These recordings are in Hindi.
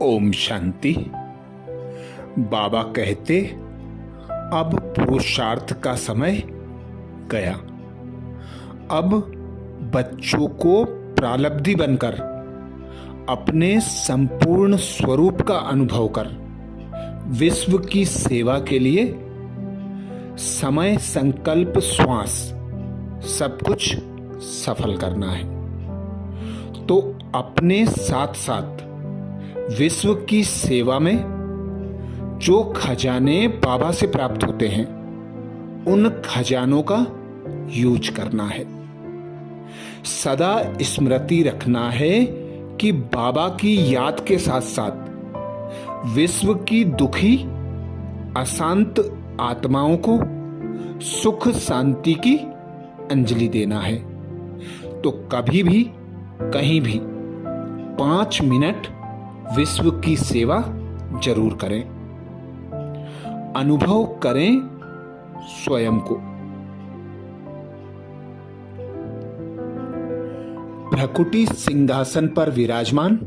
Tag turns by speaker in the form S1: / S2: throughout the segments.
S1: ओम शांति। बाबा कहते, अब पुरुषार्थ का समय गया। अब बच्चों को प्रारब्धी बनकर अपने संपूर्ण स्वरूप का अनुभव कर विश्व की सेवा के लिए समय, संकल्प, श्वास सब कुछ सफल करना है। तो अपने साथ साथ विश्व की सेवा में जो खजाने बाबा से प्राप्त होते हैं उन खजानों का यूज करना है। सदा स्मृति रखना है कि बाबा की याद के साथ साथ विश्व की दुखी अशांत आत्माओं को सुख शांति की अंजलि देना है। तो कभी भी कहीं भी 5 मिनट विश्व की सेवा जरूर करें। अनुभव करें स्वयं को। भ्रकुटी सिंहासन पर विराजमान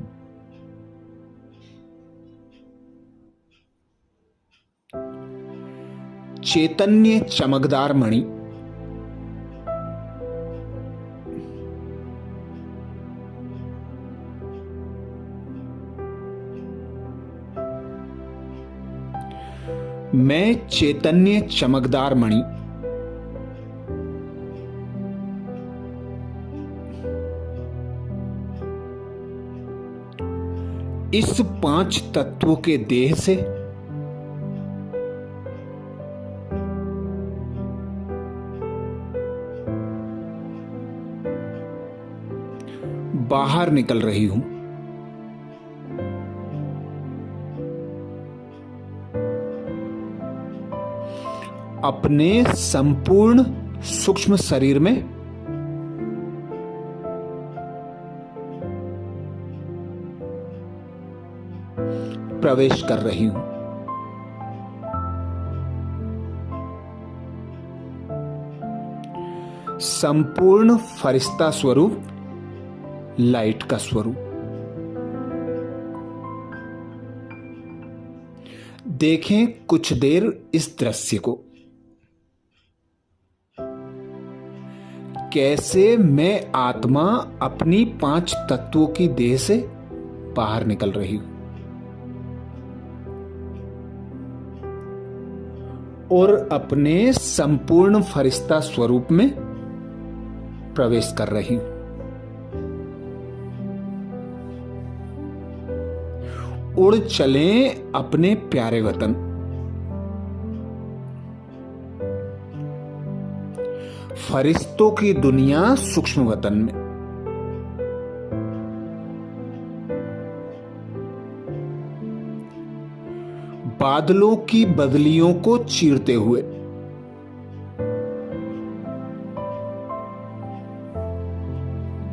S1: चैतन्य चमकदार मणि मैं चैतन्य चमकदार मणि इस 5 तत्वों के देह से बाहर निकल रही हूं। अपने संपूर्ण सूक्ष्म शरीर में प्रवेश कर रही हूं। संपूर्ण फरिश्ता स्वरूप, लाइट का स्वरूप। देखें कुछ देर इस दृश्य को, कैसे मैं आत्मा अपनी 5 तत्वों की देह से बाहर निकल रही हूं और अपने संपूर्ण फरिश्ता स्वरूप में प्रवेश कर रही हूं। उड़ चलें अपने प्यारे वतन। फरिश्तों की दुनिया सूक्ष्म वतन में। बादलों की बदलियों को चीरते हुए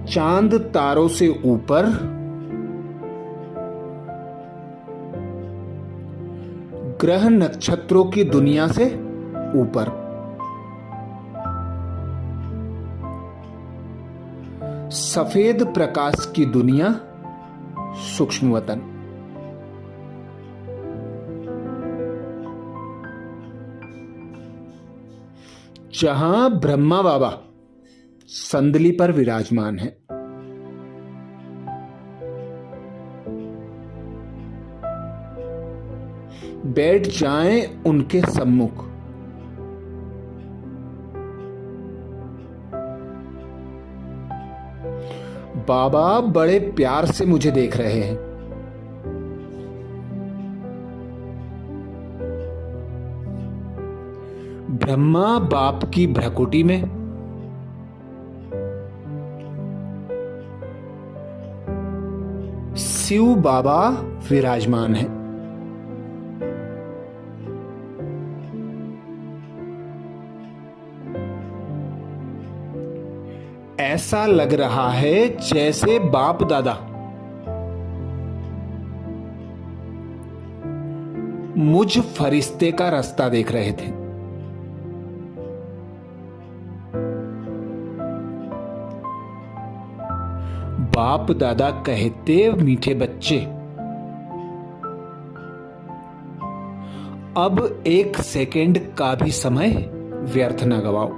S1: चांद तारों से ऊपर ग्रह नक्षत्रों की दुनिया से ऊपर सफेद प्रकाश की दुनिया सूक्ष्म वतन। जहां ब्रह्मा बाबा संदली पर विराजमान है। बैठ जाएं उनके सम्मुख। बाबा बड़े प्यार से मुझे देख रहे हैं। ब्रह्मा बाप की भ्रकुटी में शिव बाबा विराजमान है। ऐसा लग रहा है जैसे बाप दादा मुझ फरिश्ते का रास्ता देख रहे थे। बाप दादा कहते, मीठे बच्चे अब 1 सेकेंड का भी समय व्यर्थ न गवाओ।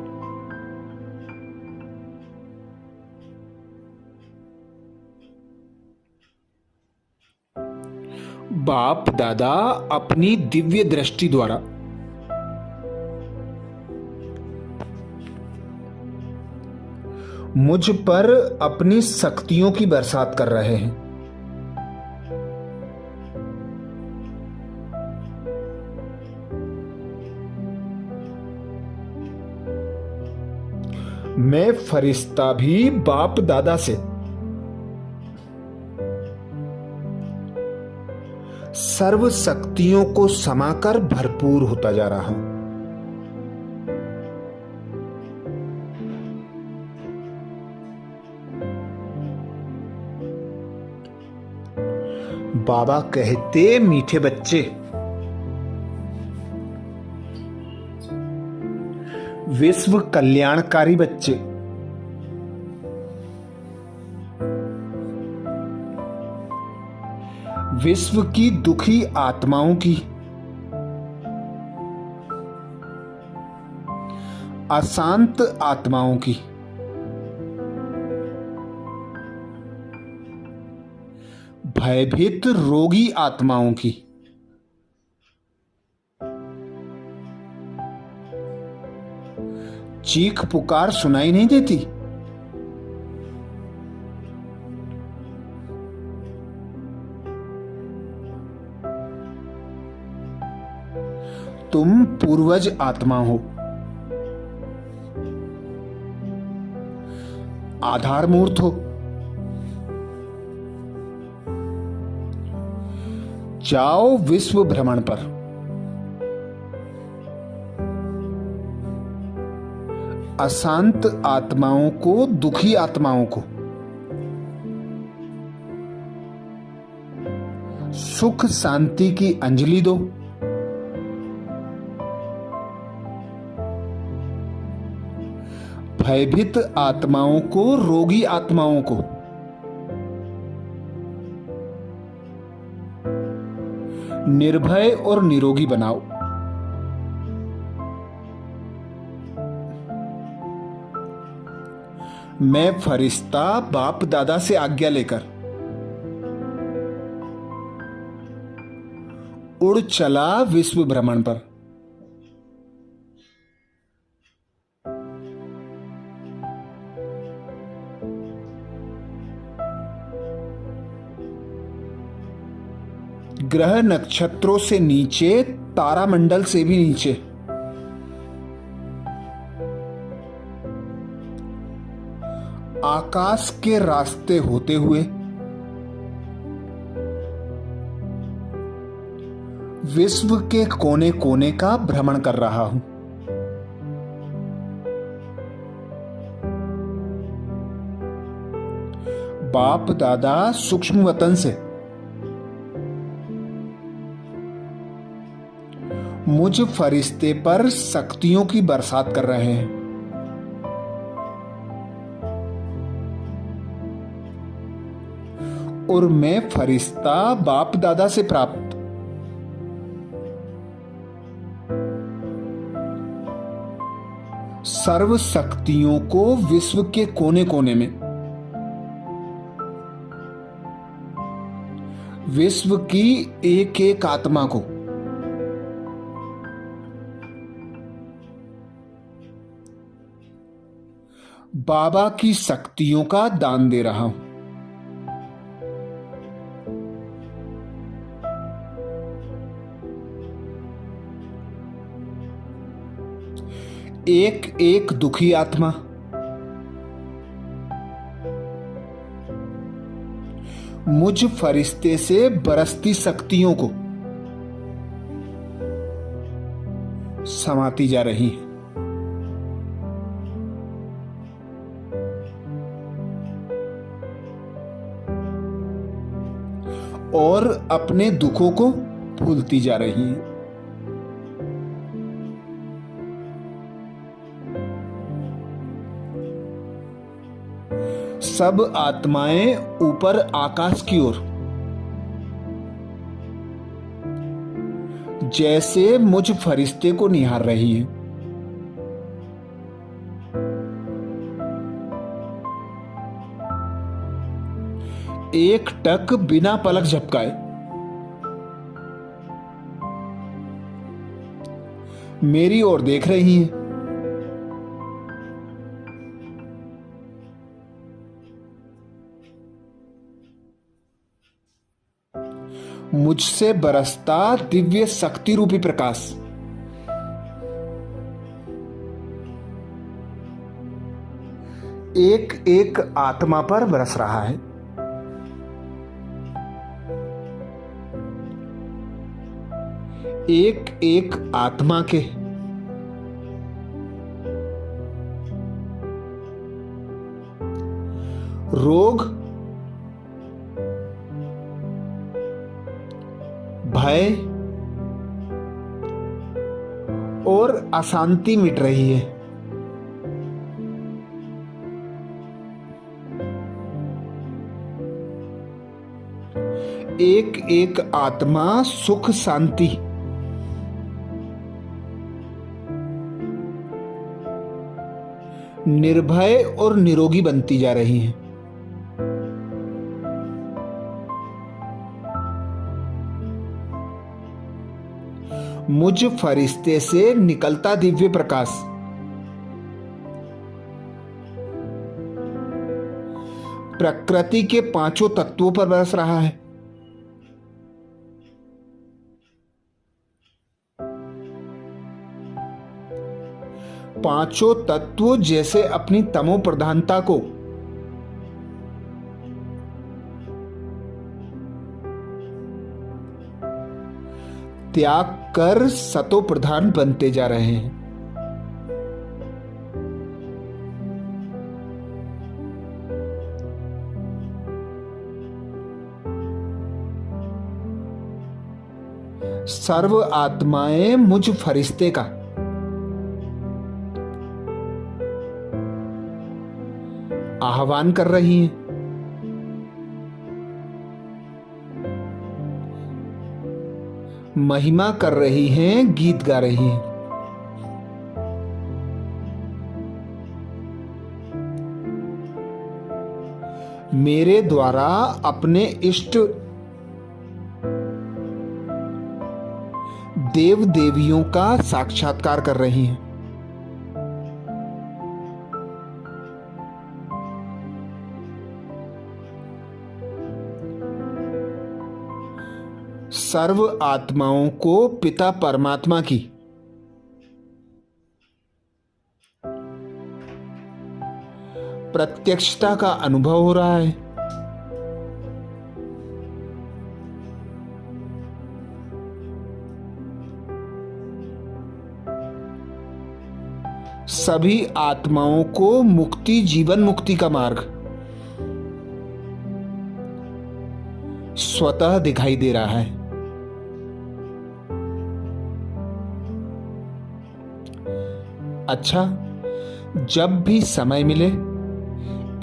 S1: बाप दादा अपनी दिव्य दृष्टि द्वारा मुझ पर अपनी शक्तियों की बरसात कर रहे हैं। मैं फरिश्ता भी बाप दादा से सर्व शक्तियों को समाकर भरपूर होता जा रहा हूं। बाबा कहते, मीठे बच्चे, विश्व कल्याणकारी बच्चे, विश्व की दुखी आत्माओं की, अशांत आत्माओं की, भयभीत रोगी आत्माओं की, चीख पुकार सुनाई नहीं देती? तुम पूर्वज आत्मा हो, आधार मूर्त हो। जाओ विश्व भ्रमण पर, अशांत आत्माओं को, दुखी आत्माओं को सुख शांति की अंजलि दो। भयभीत आत्माओं को, रोगी आत्माओं को निर्भय और निरोगी बनाओ। मैं फरिश्ता बाप दादा से आज्ञा लेकर उड़ चला विश्व भ्रमण पर। ग्रह नक्षत्रों से नीचे, तारामंडल से भी नीचे आकाश के रास्ते होते हुए विश्व के कोने कोने का भ्रमण कर रहा हूं। बाप दादा सूक्ष्म वतन से मुझ फरिश्ते पर शक्तियों की बरसात कर रहे हैं। और मैं फरिश्ता बाप दादा से प्राप्त सर्व शक्तियों को विश्व के कोने कोने में, विश्व की एक एक आत्मा को बाबा की शक्तियों का दान दे रहा हूं। एक एक दुखी आत्मा मुझ फरिश्ते से बरसती शक्तियों को समाती जा रही है। और अपने दुखों को भूलती जा रही हैं। सब आत्माएं ऊपर आकाश की ओर जैसे मुझ फरिश्ते को निहार रही हैं। एक टक बिना पलक झपकाए मेरी ओर देख रही हैं। मुझसे बरसता दिव्य शक्ति रूपी प्रकाश एक एक आत्मा पर बरस रहा है। एक एक आत्मा के रोग, भय और अशांति मिट रही है। एक एक आत्मा सुख शांति, निर्भय और निरोगी बनती जा रही है। मुझ फरिश्ते से निकलता दिव्य प्रकाश प्रकृति के पांचों तत्वों पर बरस रहा है। पांचों तत्व जैसे अपनी तमो प्रधानता को त्याग कर सतो प्रधान बनते जा रहे हैं। सर्व आत्माएं मुझ फरिश्ते का आह्वान कर रही हैं। महिमा कर रही हैं, गीत गा रही हैं। मेरे द्वारा अपने इष्ट देव देवियों का साक्षात्कार कर रही हैं। सर्व आत्माओं को पिता परमात्मा की प्रत्यक्षता का अनुभव हो रहा है। सभी आत्माओं को मुक्ति, जीवन मुक्ति का मार्ग स्वतः दिखाई दे रहा है। अच्छा, जब भी समय मिले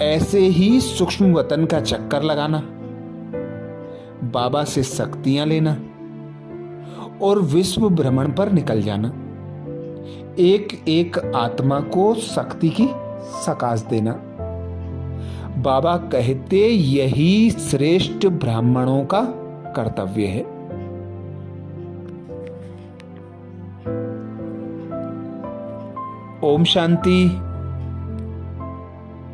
S1: ऐसे ही सूक्ष्म वतन का चक्कर लगाना, बाबा से शक्तियां लेना और विश्व भ्रमण पर निकल जाना। एक एक आत्मा को शक्ति की सकाश देना। बाबा कहते यही श्रेष्ठ ब्राह्मणों का कर्तव्य है। ओम शांति।